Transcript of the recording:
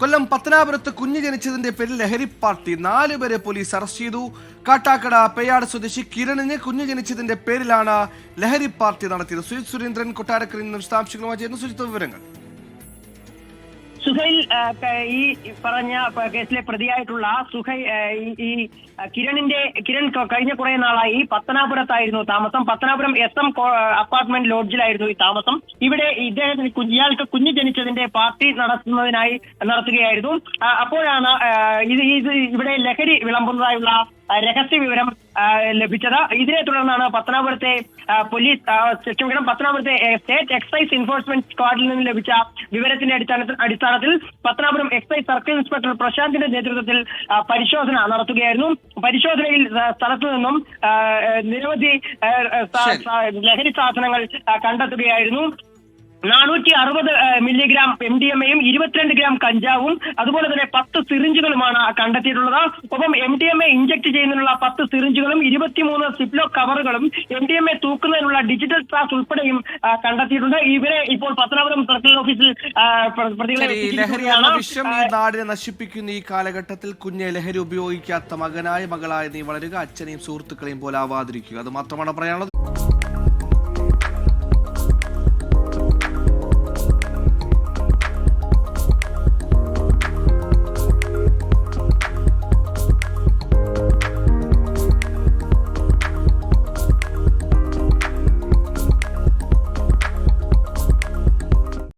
കൊല്ലം പത്തനാപുരത്ത് കുഞ്ഞ് ജനിച്ചതിന്റെ പേരിൽ ലഹരി പാർട്ടി 4 പേരെ പോലീസ് അറസ്റ്റ് ചെയ്തു. കാട്ടാക്കട പേയാട് സ്വദേശി കിരണിന് കുഞ്ഞ് ജനിച്ചതിന്റെ പേരിലാണ് ലഹരി പാർട്ടി നടത്തിയത്. സുജിത് സുരേന്ദ്രൻ കൊട്ടാരക്കരയിൽ നിന്ന് വിശദാംശങ്ങളുമായി ചേർന്നു. സുജിത്ത്, വിവരങ്ങൾ. സുഹൈൽ, ഈ പറഞ്ഞ കേസിലെ പ്രതിയായിട്ടുള്ള ഈ കിരൺ കഴിഞ്ഞ കുറെ നാളായി പത്തനാപുരത്തായിരുന്നു താമസം. പത്തനാപുരം SM അപ്പാർട്ട്മെന്റ് ലോഡ്ജിലായിരുന്നു ഈ താമസം. ഇവിടെ ഇയാൾക്ക് കുഞ്ഞ് ജനിച്ചതിന്റെ പാർട്ടി നടത്തുകയായിരുന്നു. അപ്പോഴാണ് ഇവിടെ ലഹരി വിളമ്പുന്നതായുള്ള രഹസ്യ വിവരം ലഭിച്ചത്. ഇതിനെ തുടർന്നാണ് പത്തനാപുരത്തെ സ്റ്റേറ്റ് എക്സൈസ് എൻഫോഴ്സ്മെന്റ് സ്ക്വാഡിൽ നിന്ന് ലഭിച്ച വിവരത്തിന്റെ അടിസ്ഥാനത്തിൽ പത്തനാപുരം എക്സൈസ് സർക്കിൾ ഇൻസ്പെക്ടർ പ്രശാന്തിന്റെ നേതൃത്വത്തിൽ പരിശോധന നടത്തുകയായിരുന്നു. പരിശോധനയിൽ സ്ഥലത്തു നിന്നും നിരവധി ലഹരി സാധനങ്ങൾ കണ്ടെത്തുകയായിരുന്നു. 460 മില്ലിഗ്രാം MDMA-യും 22 ഗ്രാം കഞ്ചാവും അതുപോലെ തന്നെ 10 സിറിഞ്ചുകളുമാണ് കണ്ടെത്തിയിട്ടുള്ളത്. ഒപ്പം MDMA ഇഞ്ചക്ട് ചെയ്യുന്നതിനുള്ള 10 സിറിഞ്ചുകളും 23 സിപ്ലോ കവറുകളും MDMA തൂക്കുന്നതിനുള്ള ഡിജിറ്റൽ ട്രാസ് ഉൾപ്പെടെയും കണ്ടെത്തിയിട്ടുണ്ട്. ഇവരെ ഇപ്പോൾ പത്തനാപുരം സർക്കിൾ ഓഫീസിൽ നാടിനെ നശിപ്പിക്കുന്ന ഈ കാലഘട്ടത്തിൽ കുഞ്ഞെ ലഹരി ഉപയോഗിക്കാത്ത മകനായ മകളായ നീ വളരുക, അച്ഛനെയും സുഹൃത്തുക്കളെയും പോലെ ആവാതിരിക്കുക. അത് മാത്രമാണ് പറയാനുള്ളത്.